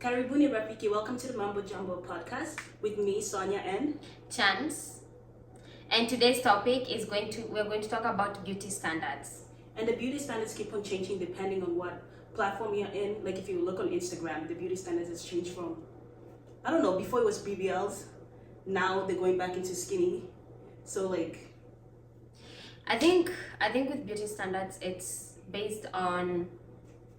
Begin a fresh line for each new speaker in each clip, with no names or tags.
Karibuni Rafiki, welcome to the Mambo Jumbo podcast with me, Sonia and
Chance. And today's topic is we're going to talk about beauty standards.
And the beauty standards keep on changing depending on what platform you're in. Like if you look on Instagram, the beauty standards has changed from, I don't know, before it was BBLs, now they're going back into skinny. So like,
I think with beauty standards, it's based on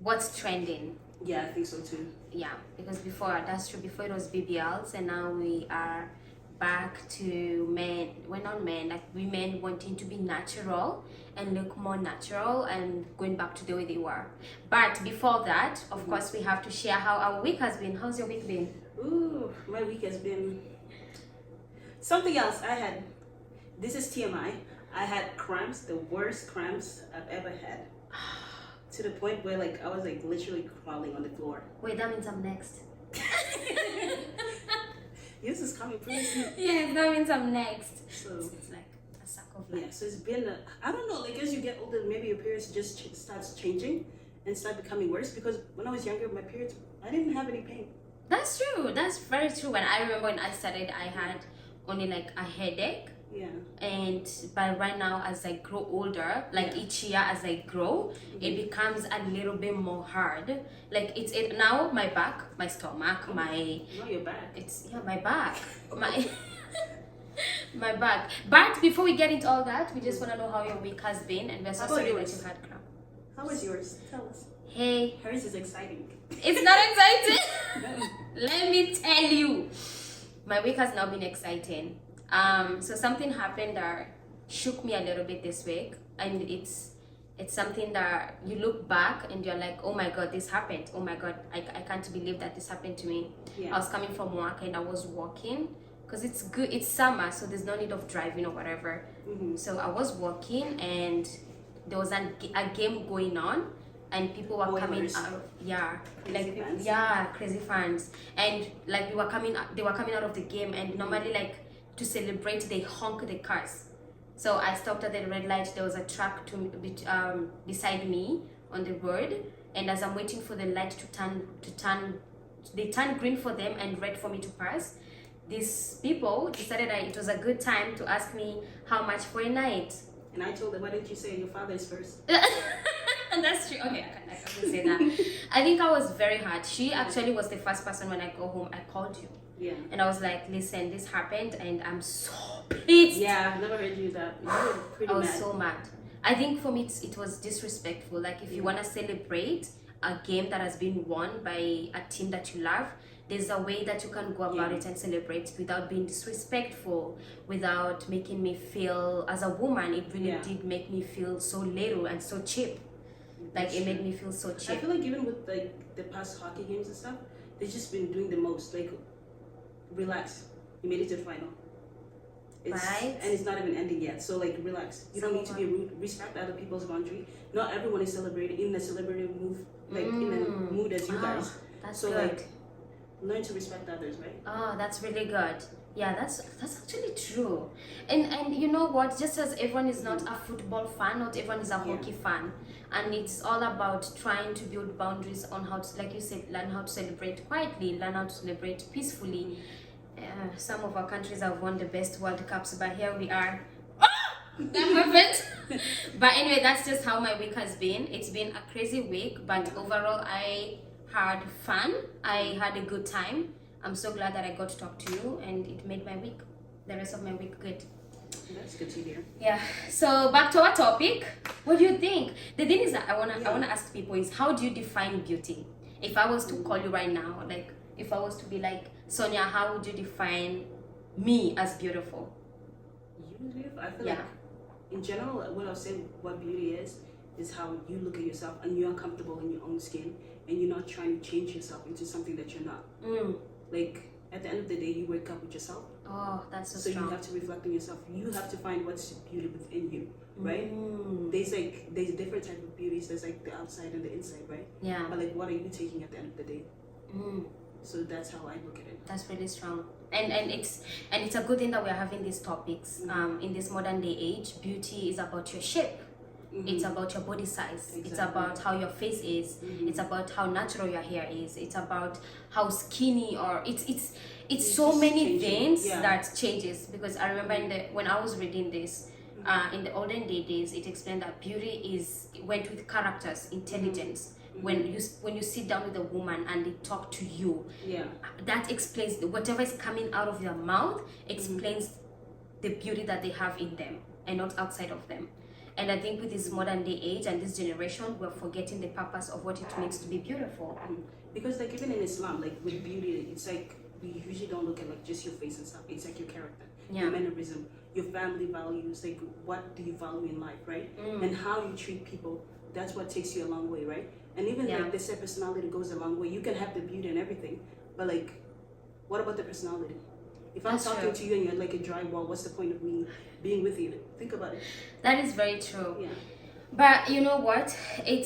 what's trending.
Yeah, I think so too.
Yeah, because before it was BBLs, and now we are back to men. We're not men, like women wanting to be natural and look more natural and going back to the way they were. But before that, of course, we have to share how our week has been. How's your week been?
Ooh, my week has been something else. This is TMI. I had cramps, the worst cramps I've ever had. To the point where like I was like literally crawling on the floor.
Wait, that means I'm next.
Yours is coming pretty soon.
Yeah, that means I'm next.
So
It's like a suck of life.
yeah, so it's been I don't know, like as you get older, maybe your periods just starts changing and start becoming worse. Because when I was younger, my periods, I didn't have any pain.
That's true. That's very true. When I remember when I started, I had only like a headache.
Yeah.
And by right now, as I grow older, like each year as I grow, it becomes a little bit more hard. Like it now, my back, my stomach, my
No, you're back.
it's my back, my my back. But before we get into all that, we just want to know how your week has been, and we're so
How about
sorry that
yours?
you had cramp.
How was yours? Tell us.
Hey,
Hers is exciting.
it's not exciting. Let me tell you, my week has now been exciting. So something happened that shook me a little bit this week, and it's something that you look back and you're like, oh my god, this happened. Oh my god, I can't believe that this happened to me.
Yeah.
I was coming from work and I was walking because it's summer, so there's no need of driving or whatever. So I was walking and there was a game going on. And people were coming
Spoilers.
out, yeah,
Crazy
like
fans.
yeah, crazy fans, and like they were coming out of the game, and normally like to celebrate they honk the cars. So I stopped at the red light. There was a truck beside me on the road, and as I'm waiting for the light to turn, they turned green for them and red for me to pass. These people decided that it was a good time to ask me how much for a night.
And I told them, why didn't you say your father's first?
That's true. Okay, I can say that. I think I was very hurt. She actually was the first person when I go home. I called you.
Yeah.
And I was like, listen, this happened and I'm so pissed.
Yeah, I've never heard you that. You were pretty
I was
mad.
so mad. I think for me, it was disrespectful. Like, if you want to celebrate a game that has been won by a team that you love, there's a way that you can go about it and celebrate without being disrespectful, without making me feel, as a woman, it really did make me feel so little and so cheap. Like, it made me feel so
I
cheap.
feel like even with like the past hockey games and stuff, they've just been doing the most. Like, relax. You made it to the final.
Right.
And it's not even ending yet. So like, relax. You don't need to be rude. Respect other people's boundary. Not everyone is celebrating in a celebrative move, like in a mood as you guys.
That's
So
good.
like, learn to respect others, right?
Oh, that's really good. Yeah, that's actually true. And you know what? Just as everyone is not a football fan, not everyone is a hockey fan, and it's all about trying to build boundaries on how to, like you said, learn how to celebrate quietly, learn how to celebrate peacefully. Some of our countries have won the best World Cups, but here we are. That happened. But anyway, that's just how my week has been. It's been a crazy week, but overall, I had fun. I had a good time. I'm so glad that I got to talk to you, and it made my week, the rest of my week, good.
That's good to hear.
Yeah. So back to our topic. What do you think? The thing is that I wanna ask people is, how do you define beauty? If I was to call you right now, like if I was to be like, Sonia, how would you define me as beautiful?
You beautiful. I feel like in general, what I'll say what beauty is how you look at yourself and you're comfortable in your own skin and you're not trying to change yourself into something that you're not. Like at the end of the day, you wake up with yourself.
Oh, that's so
So
strong.
you have to reflect on yourself. You have to find what's beauty within you, right? There's different type of beauties. There's like the outside and the inside, right?
Yeah.
But like, what are you taking at the end of the day? So that's how I look at it.
That's really strong. And it's a good thing that we're having these topics. In this modern day age, beauty is about your shape. It's about your body size.
Exactly.
It's about how your face is. It's about how natural your hair is. It's about how skinny, or it's so many things that changes. Because I remember when I was reading this, in the olden days, it explained that beauty went with characters, intelligence. When you sit down with a woman and they talk to you, that explains whatever is coming out of their mouth explains the beauty that they have in them and not outside of them. And I think with this modern day age and this generation, we're forgetting the purpose of what it means to be beautiful.
Because like even in Islam, like with beauty, it's like we usually don't look at like just your face and stuff. It's like your character, your mannerism, your family values, like what do you value in life, right? And how you treat people. That's what takes you a long way, right? And even like they say personality goes a long way. You can have the beauty and everything, but like, what about the personality? If I'm talking to you and you're like a dry wall, what's the point of me being with you? Think about it.
That is very true.
Yeah.
But you know what? The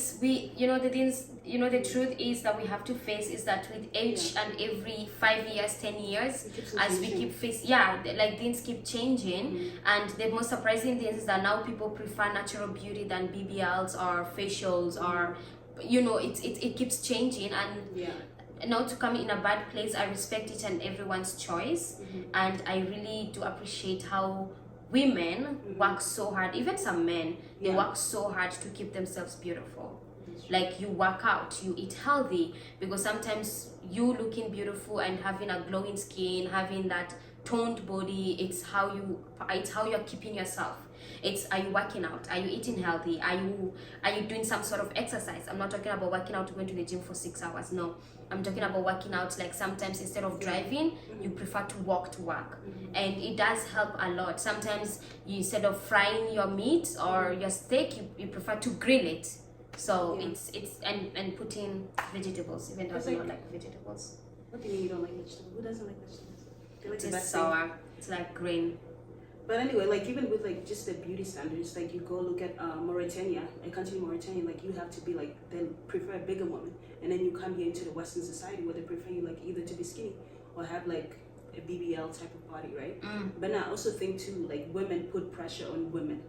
truth is that we have to face is that with age and every 5 years, 10 years, as we keep facing, like things keep changing. And the most surprising thing is that now people prefer natural beauty than BBLs or facials or, it keeps changing. And not to come in a bad place, I respect each and everyone's choice. And I really do appreciate how women work so hard, even some men, they work so hard to keep themselves beautiful. Like you work out, you eat healthy, because sometimes you looking beautiful and having a glowing skin, having that toned body, it's how you're keeping yourself. Are you working out? Are you eating healthy? Are you doing some sort of exercise? I'm not talking about working out going to the gym for 6 hours. No, I'm talking about working out, like sometimes instead of driving, you prefer to walk to work. And it does help a lot. Sometimes instead of frying your meat or your steak, you prefer to grill it. So it's and put in vegetables, even though I don't like vegetables.
What do you mean you don't like vegetables? Who doesn't like vegetables? Like
it's sour. It's like green.
But anyway, like even with like just the beauty standards, like you go look at Mauritania, a country in Mauritania, like you have to be like, they prefer a bigger woman, and then you come here into the Western society where they prefer you like either to be skinny or have like a BBL type of body, right? But I also think too, like women put pressure on women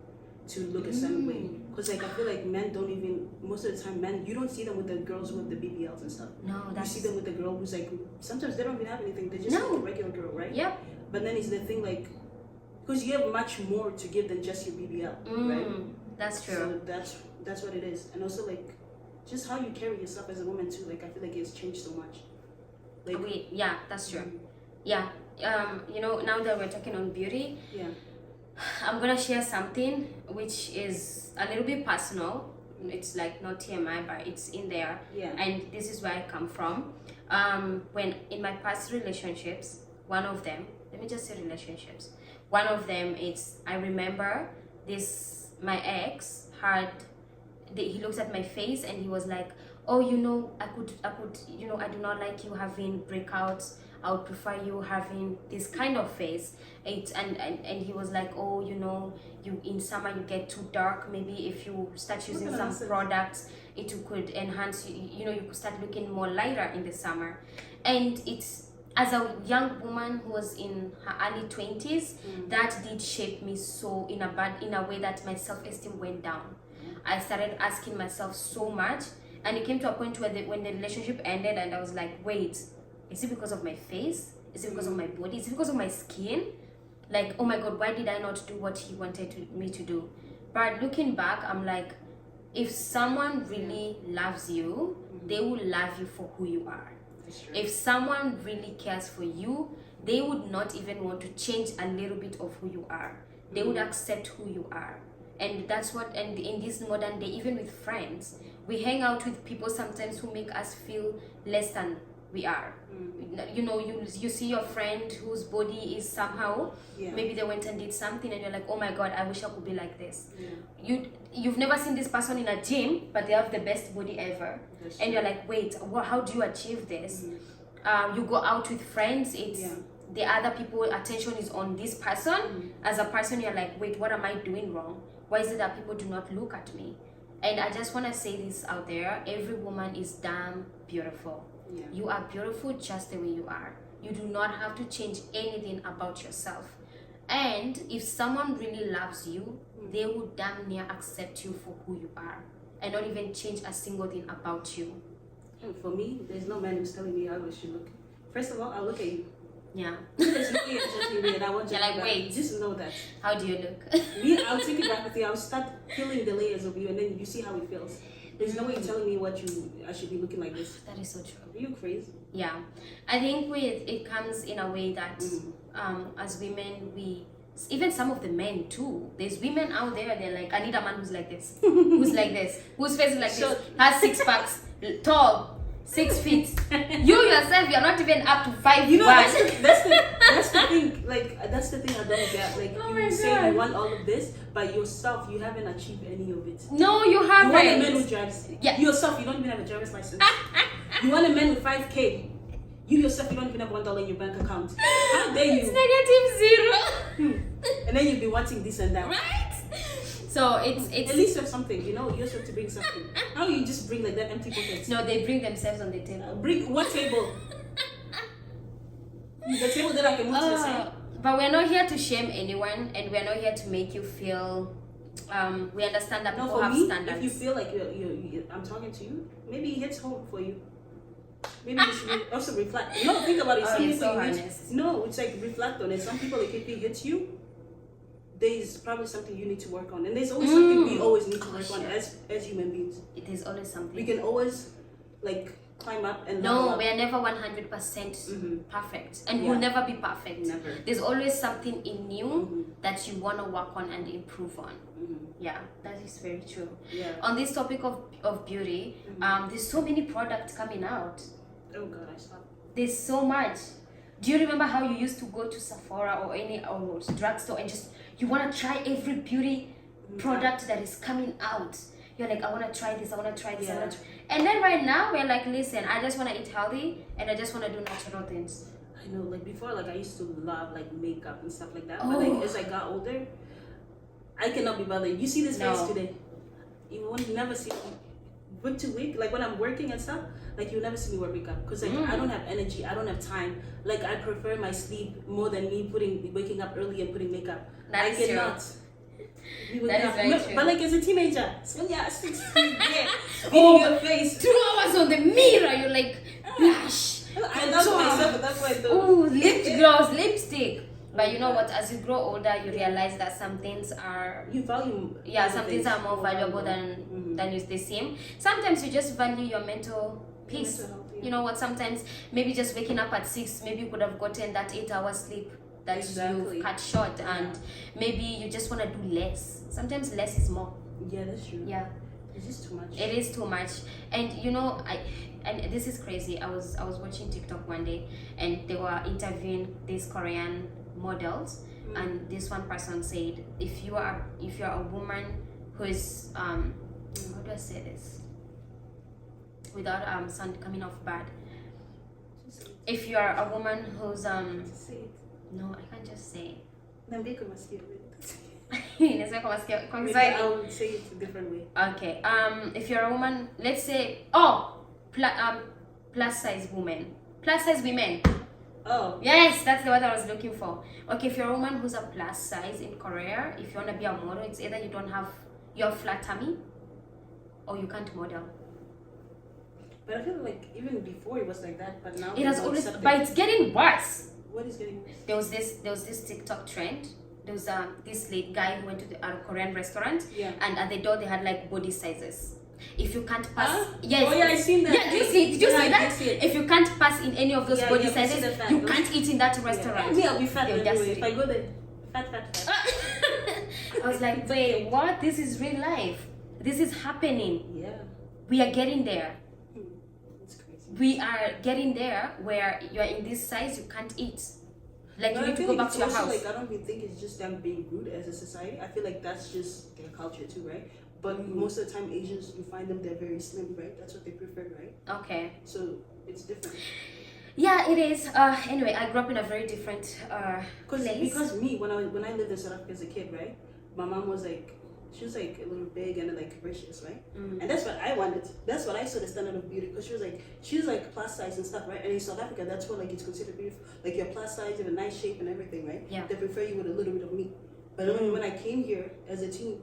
to look a certain way, because like I feel like men don't even, most of the time men, you don't see them with the girls with the BBLs and stuff.
No,
you see them with the girl who's like, sometimes they don't even have anything, they're just like a regular girl, right?
Yep.
But then it's the thing like, because you have much more to give than just your BBL, right?
That's true.
So that's what it is. And also like just how you carry yourself as a woman too, like I feel like it's changed so much. Like
that's true. Now that we're talking on beauty, I'm gonna share something which is a little bit personal. It's like not TMI, but it's in there. And this is where I come from. When in my past relationships, one of them, let me just say relationships. One of them, I remember my ex he looked at my face and he was like, oh, I could, I do not like you having breakouts. I would prefer you having this kind of face. And he was like, oh, you in summer you get too dark. Maybe if you start using some products, it could enhance you could start looking more lighter in the summer. And as a young woman who was in her early 20s, that did shape me so in a way that my self-esteem went down. I started asking myself so much, and it came to a point where when the relationship ended and I was like, wait, is it because of my face? Is it because of my body? Is it because of my skin? Like, oh my God, why did I not do what he wanted me to do? But looking back, I'm like, if someone really loves you, they will love you for who you are. If someone really cares for you, they would not even want to change a little bit of who you are. They would accept who you are. And that's and in this modern day, even with friends, we hang out with people sometimes who make us feel less than we are. You see your friend whose body is somehow, maybe they went and did something and you're like, oh my God, I wish I could be like this. You've never seen this person in a gym, but they have the best body ever. And you're like, wait, how do you achieve this? You go out with friends, the other people attention is on this person. As a person, you're like, wait, what am I doing wrong? Why is it that people do not look at me? And I just want to say this out there, every woman is damn beautiful. You are beautiful just the way you are. You do not have to change anything about yourself. And if someone really loves you, they would damn near accept you for who you are and not even change a single thing about you.
And for me, there's no man who's telling me how I should look. First of all, I look at you.
Yeah.
There's no way you're judging me and I want to
You're like, wait.
Just know that.
How do you look?
Me, I'll take it back with you. I'll start peeling the layers of you and then you see how it feels. There's no way you're telling me I should be looking like this.
That is so true.
Are you crazy?
Yeah. I think it comes in a way that as women, even some of the men too, there's women out there, they're like, I need a man who's like this, who's like this, whose face is like this, has 6 packs, tall, 6 feet. You yourself, you're not even up to 5.
You know, that's the thing. Like, that's the thing I don't get. Like, you say you want all of this, but yourself, you haven't achieved any of it.
No, you haven't.
You want a man who drives.
Yeah.
Yourself, you don't even have a driver's license. You want a man with 5K. You yourself, you don't even have $1 in your bank account. How dare you?
It's -0.
And then you'll be wanting this and that.
Right? So it's
at least you have something, you know. You're supposed to bring something. How you just bring like that empty pockets?
No, they bring themselves on the table.
Bring what table? The table that I can move to the side.
But we're not here to shame anyone, and we're not here to make you feel. We understand that people have standards.
If you feel like I'm talking to you, maybe it hits home for you. Maybe you should also reflect. No, think about it. Some people it's like reflect on it. Some people, like if it hits you, there's probably something you need to work on, and there's always something we always need to work on as human beings.
It is always something
we can always like climb up and
we are never 100% perfect, and we'll never be perfect.
Never.
There's always something in you that you want to work on and improve on. Yeah, that is very true.
Yeah.
On this topic of beauty, there's so many products coming out.
Oh God, I stopped.
There's so much. Do you remember how you used to go to Sephora or any drugstore and just you want to try every beauty product that is coming out? You're like, I want to try this, I want to try this, I want to try. And then right now we're like, listen, I just want to eat healthy and I just want to do natural things.
I know, like before, like I used to love like makeup and stuff like that. But like as I got older, I cannot be bothered. You see this face today, you won't never see me week to week. Like when I'm working and stuff, like you'll never see me wear makeup because like I don't have energy, I don't have time. Like I prefer my sleep more than me waking up early and putting makeup.
That is
cannot.
That is very true.
But like as a teenager, Sonia, 16, beating your face.
2 hours on the mirror, you're like, blush.
I love myself at that point though.
Oh, lip gloss, lipstick. But you know what? As you grow older, you realize that some things are
you value.
Yeah, some things are more valuable than they seem. Sometimes you just value your mental peace.
Mental health, yeah.
You know what? Sometimes maybe just waking up at 6, maybe you could have gotten that 8 hours sleep that you cut short, and maybe you just want to do less. Sometimes less is more.
Yeah, that's true.
Yeah,
it's just too much.
It is too much, and you know, and this is crazy. I was watching TikTok one day, and they were interviewing these Korean models, and this one person said, if you are a woman who is how do I say this without sound coming off bad? If you are a woman who's
Say it.
no, I can't just say.
Maybe I would say it a different way.
Okay. If you're a woman, let's say plus size women. Plus size women.
Oh.
Yes, that's the word I was looking for. Okay, if you're a woman who's a plus size in Korea, if you want to be a model, it's either you have flat tummy or you can't model.
But I feel like even before it was like that, but now
it has always, but it's getting worse.
What is getting worse?
There was this TikTok trend. There was this late guy who went to a Korean restaurant, and at the door they had like body sizes. If you can't pass,
yes. Oh yeah, I seen that.
Yeah, did you see that? If you can't pass in any of those body sizes, you can't eat in that restaurant.
Me, I'll be fat anyway. If I go there, fat.
I was like, wait, what? This is real life. This is happening.
Yeah.
We are getting there.
It's crazy.
We are getting there where you are in this size, you can't eat. Like you need to go back to your house.
Like I don't really think it's just them being rude as a society. I feel like that's just their culture too, right? But most of the time, Asians, you find them, they're very slim, right? That's what they prefer, right?
Okay.
So it's different.
Yeah, it is. Anyway, I grew up in a very different place.
Because me, when I lived in South Africa as a kid, right? My mom was like, She was like a little big and like capricious, right? And that's what I wanted. That's what I saw the standard of beauty, because she was like plus size and stuff, right? And in South Africa, that's what like it's considered beautiful. Like you're plus size, you have a nice shape and everything, right?
Yeah.
They prefer you with a little bit of meat. But when I came here as a teen,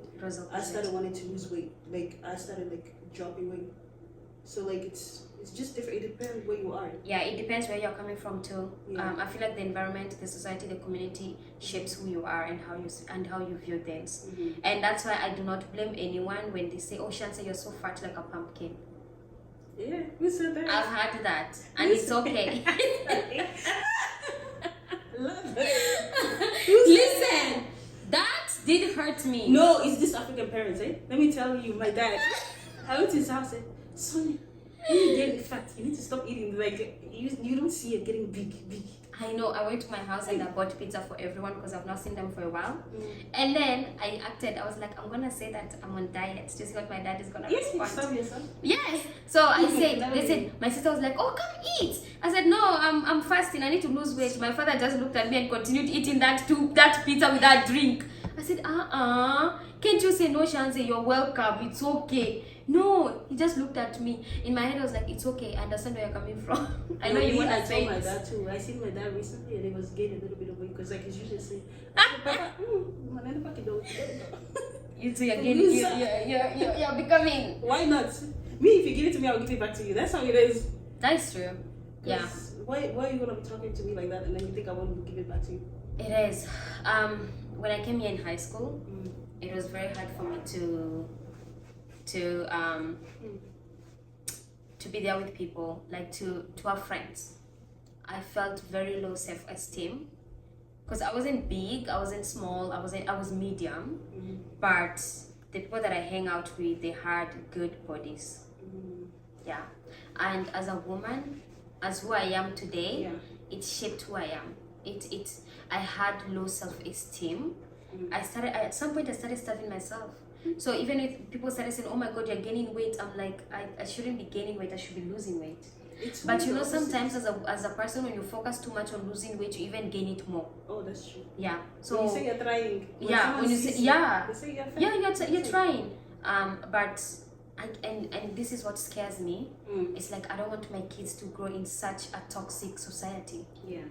I started wanting to lose weight. Like I started like dropping weight. So like it's just different. It depends where you are.
Yeah, it depends where you're coming from too.
Yeah.
I feel like the environment, the society, the community shapes who you are and how you view things. And that's why I do not blame anyone when they say, "Oh, Chance, you're so fat like a pumpkin."
Yeah, who said that?
I've heard that, and it's okay.
Love it.
Listen, that did hurt me.
No, it's this African parents, eh? Let me tell you, my dad. I went to his house and said, Sonia, when you get fat, you need to stop eating. Like you don't see it getting big.
I know. I went to my house and I bought pizza for everyone because I've not seen them for a while. And then I acted. I was like, I'm gonna say that I'm on diet. Just what my dad is gonna respond.
Stop yourself.
Yes. So I said, they said, my sister was like, oh, come eat. I said, no, I'm fasting. I need to lose weight. My father just looked at me and continued eating that pizza with that drink. I said, can't you say no, Chance? You're welcome. It's okay. No, he just looked at me. In my head, I was like, it's okay. I understand where you're coming from. I know you want to say.
I told my dad too. I seen my dad recently and he was gaining a little bit of weight because like he's usually saying, Papa,
you two, you're becoming.
Why not? Me, if you give it to me, I'll give it back to you. That's how it is.
That's true. Yeah.
Why are you gonna be talking to me like that and then you think I won't give it back to you?
It is. When I came here in high school, it was very hard for me to be there with people, like to have friends. I felt very low self-esteem because I wasn't big, I wasn't small, I was medium, but the people that I hang out with, they had good bodies. Yeah. And as a woman, as who I am today, it shaped who I am. I had low self-esteem. At some point I started starving myself. So even if people started saying, oh my god, you're gaining weight, I'm like, I shouldn't be gaining weight, I should be losing weight. But you know, sometimes as a person, when you focus too much on losing weight, you even gain it more.
Oh, that's true.
Yeah. So
when you say you're trying.
When you say
they say you're fat.
Yeah, you're trying. But and this is what scares me. It's like I don't want my kids to grow in such a toxic society.
Yeah.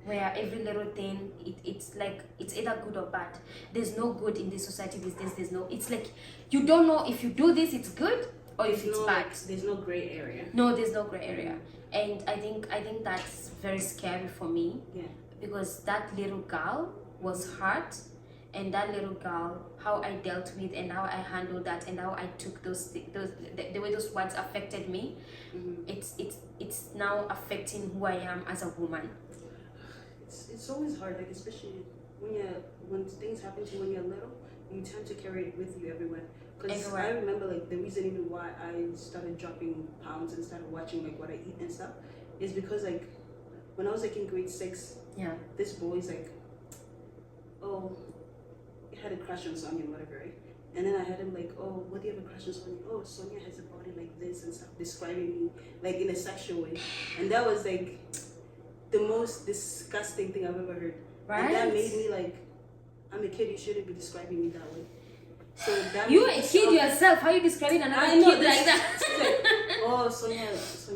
Where every little thing, it's like it's either good or bad. There's no good in this society these days. It's like you don't know if you do this it's good or if it's bad.
There's no gray area.
No, there's no gray area. And I think that's very scary for me.
Yeah. Because
that little girl was hurt, and that little girl, how I dealt with and how I handled that and how I took the way those words affected me, it's now affecting who I am as a woman.
It's always hard, like especially when things happen to you when you're little, you tend to carry it with you everywhere. Because I remember like the reason even why I started dropping pounds and started watching like what I eat and stuff is because like when I was like in grade 6, this boy's like, oh, he had a crush on Sonia and whatever, right? And then I had him like, oh, what do you have a crush on Sonia? Oh, Sonia has a body like this and stuff, describing me like in a sexual way, and that was like the most disgusting thing I've ever heard. Right. And that made me like, I'm a kid, you shouldn't be describing me that way. So that
you a kid yourself, how are you describing another kid like that?
Like, oh, Sonia has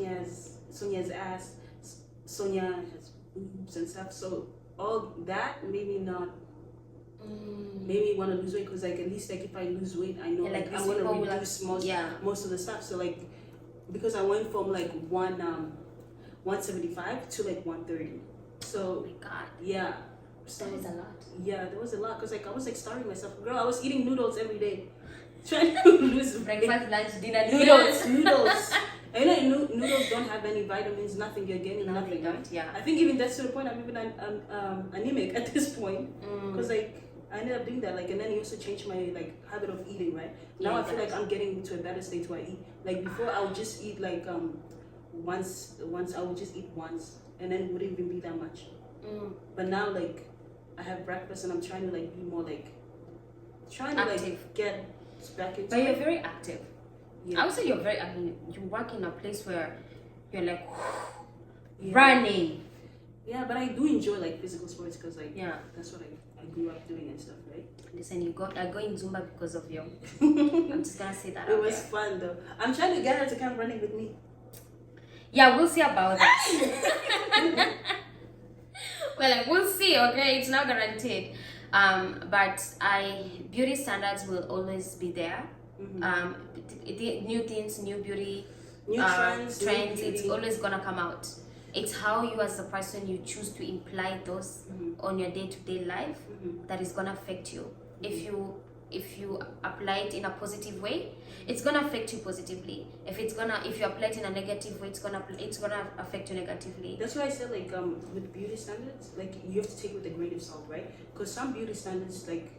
ass, Sonia has boobs and stuff. So all that made me not made me want to lose weight, because like at least like if I lose weight, I know like I want to reduce most of the stuff. So like because I went from like 175 to like 130. So
oh my god.
Yeah. So
that is a lot.
Yeah, there was a lot, because like I was like starving myself. Girl, I was eating noodles every day, trying to lose
breakfast, lunch, dinner,
noodles. And you know, noodles don't have any vitamins, nothing. You're getting nothing.
Don't, yeah.
I think even that's to the point I'm even anemic at this point, because like I ended up doing that. Like, and then it also changed my like habit of eating. Right now, I feel like I'm getting to a better state where I eat. Like before, I would just eat like once I would just eat once, and then it wouldn't even be that much. But now like I have breakfast and I'm trying to like be more like
active.
Like get back into.
But you're very active. Yeah. I would say you're very. I mean, you work in a place where you're like running.
Yeah, but I do enjoy like physical sports, because like that's what I I grew up doing and stuff, right?
Listen, I go in Zumba because of you. I'm just gonna say that.
It was fun though. I'm trying to get her to come running with me.
Yeah, we'll see about that. Well, like, we'll see. Okay, it's not guaranteed. But beauty standards will always be there. New things, new beauty,
new trends.
It's always gonna come out. It's how you as a person you choose to imply those on your day-to-day life that is gonna affect you. If you apply it in a positive way, it's gonna affect you positively. If you apply it in a negative way, it's gonna affect you negatively.
That's why I said like with beauty standards, like you have to take it with a grain of salt, right? Because some beauty standards, like,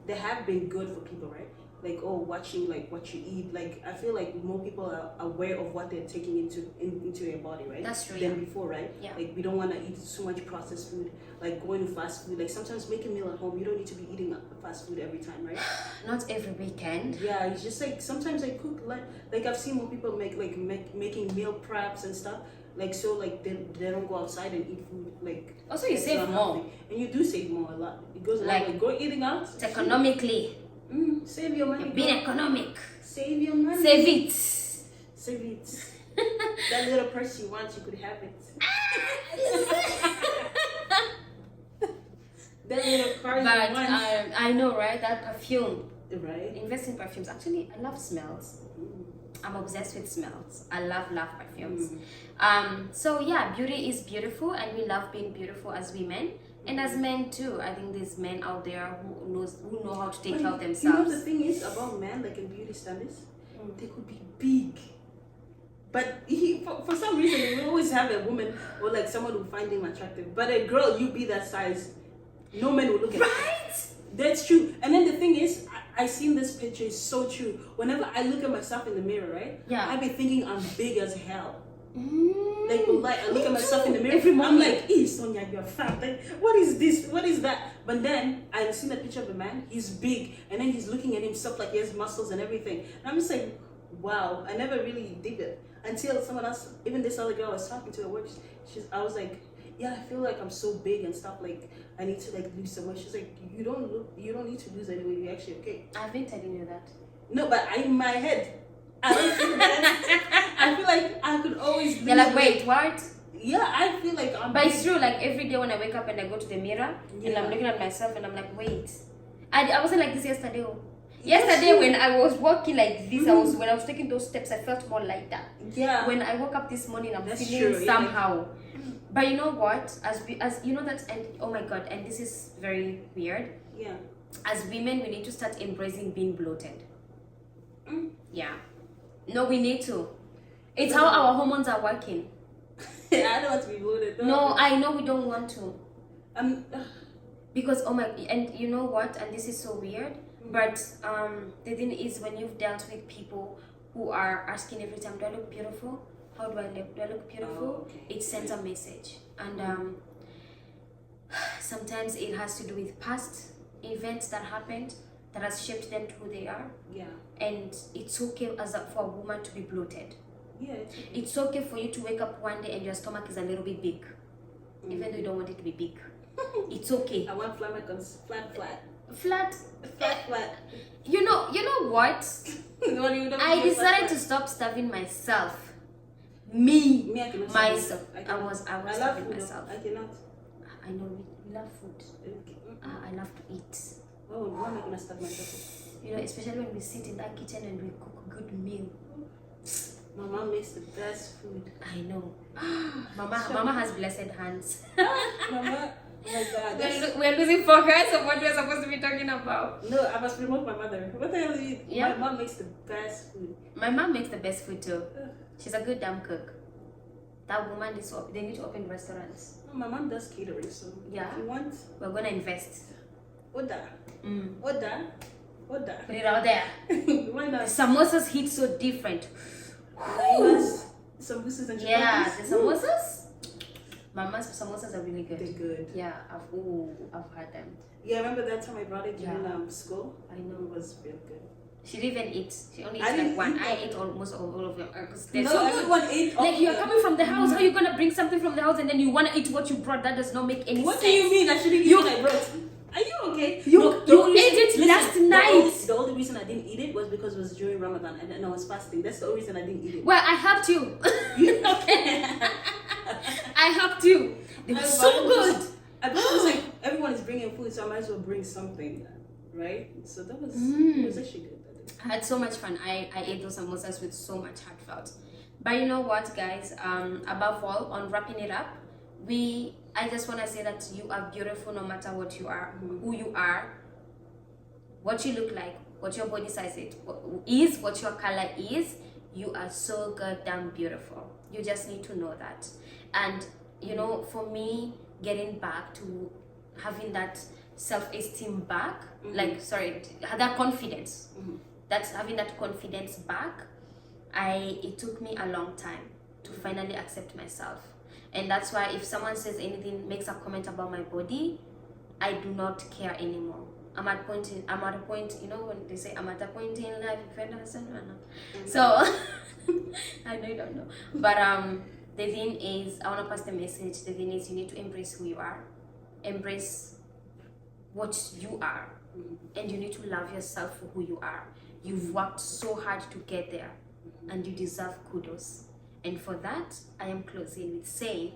they have been good for people, right? Like, watching like what you eat. Like, I feel like more people are aware of what they're taking into their body, right?
That's true.
Than before, right?
Yeah.
Like, we don't want to eat so much processed food. Like going to fast food. Like sometimes make a meal at home. You don't need to be eating fast food every time, right?
Not every weekend.
Yeah, it's just like sometimes I cook like I've seen more people making meal preps and stuff. Like, so like they don't go outside and eat food. Like,
also you save more.
Healthy. And you do save more a lot. It goes like go eating out.
It's economically.
Save your money.
Being economic.
Save your money.
Save it.
Save it. That little purse you want, you could have it. That little car you want.
I know, right? That perfume.
Right.
Invest in perfumes. Actually, I love smells. I'm obsessed with smells. I love perfumes. So yeah, beauty is beautiful, and we love being beautiful as women. And as men too, I think there's men out there who know how to take care of themselves.
You know the thing is about men, like in beauty standards, they could be big, but for some reason we always have a woman or like someone who find him attractive. But a girl, you be that size, no man will look at.
Right?
That's true. And then the thing is, I seen this picture. It's so true. Whenever I look at myself in the mirror, right?
Yeah.
I be thinking I'm big as hell. Like I look at myself in the mirror, I'm like, Sonia, you're fat. Like, what is this? What is that? But then I seen a picture of a man, he's big, and then he's looking at himself like he has muscles and everything. And I'm just like, wow, I never really did it until someone else, even this other girl I was talking to at work, I was like, yeah, I feel like I'm so big and stuff, like I need to like lose some weight. She's like, you don't need to lose any weight, you're actually okay.
I've been telling you that.
No, but in my head, I don't feel that. I feel like I could always lose.
You're like, wait, what?
Yeah, I feel like I'm.
But it's true. Like every day when I wake up and I go to the mirror and I'm looking at myself and I'm like, wait, I wasn't like this yesterday. Yesterday when I was walking like this, when I was taking those steps, I felt more like that.
Yeah.
When I woke up this morning, I'm
That's
feeling
true,
somehow. Yeah. But you know what? As you know that, and oh my god, and this is very weird.
Yeah.
As women, we need to start embracing being bloated. Yeah. No, we need to. It's how our hormones are working.
I don't want to be bloated.
No, I know we don't want to. Because and you know what? And this is so weird. But the thing is, when you've dealt with people who are asking every time, do I look beautiful? How do I look? Do I look beautiful?
Okay.
It sends a message, and sometimes it has to do with past events that happened that has shaped them to who they are.
Yeah.
And it's okay for a woman to be bloated.
Yeah.
It's okay for you to wake up one day and your stomach is a little bit big, even though you don't want it to be big. It's okay.
I want flat.
Flat. You know what? I decided to stop starving myself. Me,
I cannot
myself. I was
I love
starving
food.
myself.
I cannot.
I know we love food.
Okay.
I love to eat.
Oh, why am I gonna starve myself?
You know, especially when we sit in that kitchen and we cook a good meal.
My mom makes the best food.
I know. Mama has blessed hands.
Mama, oh my God.
We're losing focus of what we're supposed to be talking about.
No, I must promote my mother. What the hell is it?
Yeah.
My mom makes the best food.
My mom makes the best food too. She's a good damn cook. That woman they need to open restaurants.
Oh, my mom does catering, so
yeah.
if you want,
we're gonna invest.
Order.
Put it out there.
Why not?
The samosas hit so different.
Samosas and
yeah, the samosas. Mama's samosas are really good.
They're good.
Yeah, I've had them.
Yeah, remember that time I brought it during school?
I know.
It was real good.
She didn't even eat. She only ate like one. I ate almost all of them.
No, so everyone ate.
Like you're coming from the house. How are you gonna bring something from the house and then you wanna eat what you brought? That does not make any sense.
What do you mean? I shouldn't eat what I brought. Are you okay?
You
No,
ate it last night.
The only reason I didn't eat it was because it was during Ramadan and I was fasting. That's the only reason I didn't eat it.
Well, I helped you.
Okay.
I helped you. It was so good.
I thought it was like everyone is bringing food, so I might as well bring something, right? So that was it was actually good.
I had so much fun. I ate those samosas with so much heartfelt. But you know what, guys? Above all, on wrapping it up, I just want to say that you are beautiful no matter what you are, who you are, what you look like, what your body size is, what your color is. You are so goddamn beautiful. You just need to know that. And you know, for me, getting back to having that self-esteem back, that confidence, that's having that confidence back. It took me a long time to finally accept myself. And that's why if someone says anything, makes a comment about my body, I do not care anymore. I'm at a point, you know, when they say I'm at a point in life, if you understand or not. So, I know you don't know. But the thing is, I want to pass the message. The thing is, you need to embrace who you are. Embrace what you are. And you need to love yourself for who you are. You've worked so hard to get there. And you deserve kudos. And for that, I am closing with saying,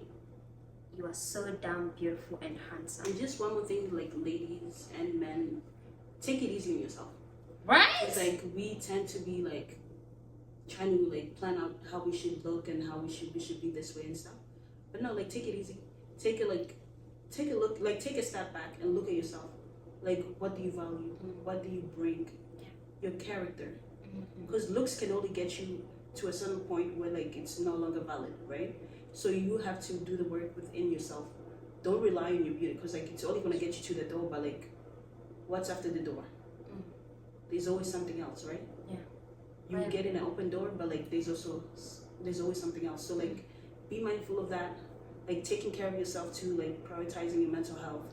you are so damn beautiful and handsome.
And just one more thing, like ladies and men, take it easy on yourself.
Right?
It's like we tend to be like trying to like plan out how we should look and how we should be this way and stuff. But no, like take it easy. Take a look, take a step back and look at yourself. Like, what do you value? What do you bring? Your character. Because looks can only get you to a certain point where like it's no longer valid, right? So you have to do the work within yourself. Don't rely on your beauty, because like it's only gonna get you to the door, but like what's after the door? There's always something else, right?
Yeah.
You get in an open door, but like there's always something else. So like be mindful of that. Like taking care of yourself too, like prioritizing your mental health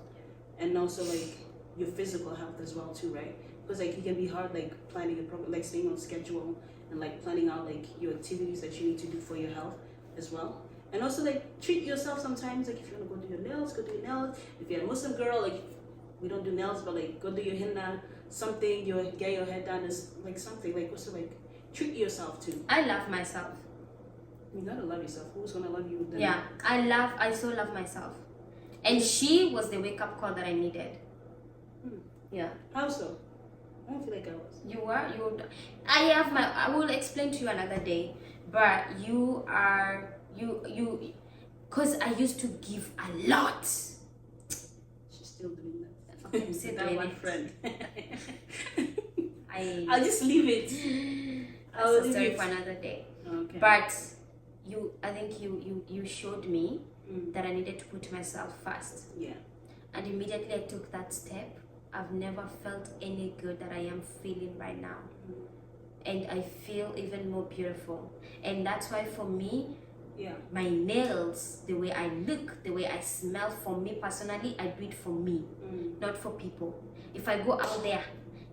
and also like your physical health as well too, right? Because like it can be hard like planning a program, like staying on schedule and like planning out like your activities that you need to do for your health as well. And also like treat yourself sometimes, like if you want to go do your nails, go do your nails. If you're a Muslim girl, like we don't do nails, but like go do your henna, something, get your hair done is like something, like also like treat yourself too.
I love myself.
You gotta love yourself. Who's gonna love you then?
Yeah, I so love myself. And she was the wake up call that I needed. Yeah.
How so? I don't feel like I was.
You were? I will explain to you another day. But you are, because I used to give a lot.
She's still doing that.
I'm still
That
doing
one
it.
friend.
I'll
just leave it.
I'll leave it for another day.
Okay.
But I think you showed me that I needed to put myself first.
Yeah.
And immediately I took that step. I've never felt any good that I am feeling right now. And I feel even more beautiful. And that's why for me, my nails, the way I look, the way I smell, for me personally, I do it for me, not for people. If I go out there,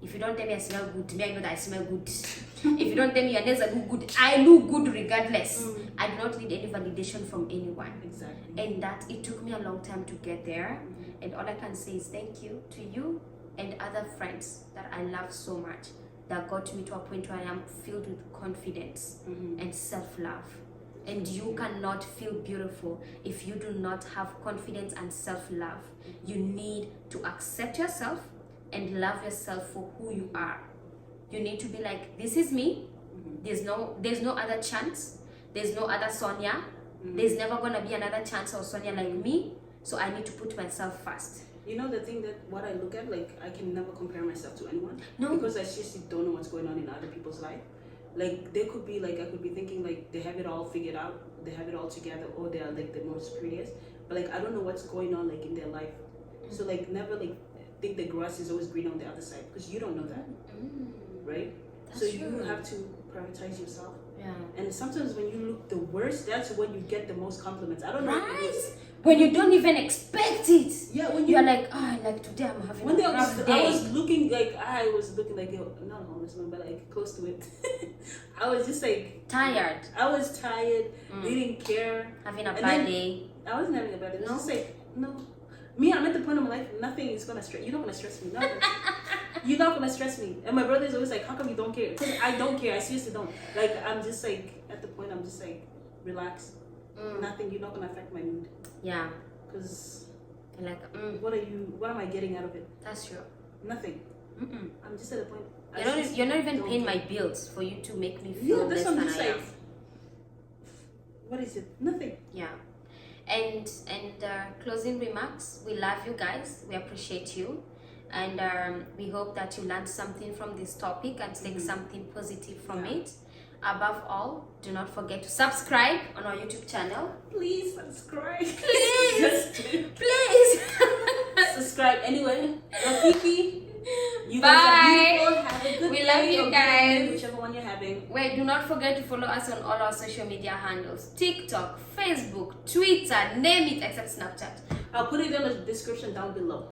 if you don't tell me I smell good, to me I know that I smell good. If you don't tell me your nails are good, I look good regardless. I do not need any validation from anyone.
Exactly.
And that it took me a long time to get there. And all I can say is thank you to you and other friends that I love so much, that got me to a point where I am filled with confidence and self-love. And you cannot feel beautiful if you do not have confidence and self-love. You need to accept yourself and love yourself for who you are. You need to be like, this is me. There's no other Chance. There's no other Sonia. There's never gonna be another Chance or Sonia like me. So I need to put myself first.
You know the thing that what I look at, like I can never compare myself to anyone.
No.
Because I seriously don't know what's going on in other people's life. Like they could be like, I could be thinking like they have it all figured out, they have it all together, or they are like the most prettiest. But like I don't know what's going on like in their life. So like never like think the grass is always green on the other side, because you don't know that. Right?
That's
so
true.
you have to prioritize yourself.
Yeah.
And sometimes when you look the worst, that's when you get the most compliments. I don't know.
Right? When you don't even expect it.
Yeah, when
you're like, like today I'm having
one day
a rough day.
I was looking like not a homeless man, but like close to it. I was just like
tired.
I was tired, didn't care.
Having a bad day.
I wasn't having a bad day. It was
No?
just like, no. Me, I'm at the point in my life, nothing is gonna stress. You're not gonna stress me. Nothing. You're not gonna stress me. And my brother's always like, how come you don't care? Because I don't care. I seriously don't. Like, I'm just like, at the point, I'm just like, relax. Nothing. You're not gonna affect my mood.
Yeah.
Because,
Like,
what am I getting out of it?
that's true.
Nothing. I'm just at a point.
You're not even paying my bills for you to make me feel
Yeah, that's
less
what I'm
than
just
I
like.
am.
What is it? Nothing.
Yeah. And closing remarks, we love you guys, we appreciate you, and we hope that you learned something from this topic and take something positive from it. Above all, do not forget to subscribe on our YouTube channel.
Please subscribe.
Please.
Just
Please.
subscribe. Anyway, Rafiki, you
Bye.
guys are beautiful. Have a good
We
day
love you
or good
guys.
evening, whichever one you're having.
Wait, do not forget to follow us on all our social media handles: TikTok, Facebook, Twitter, name it except Snapchat.
I'll put it in the description down below.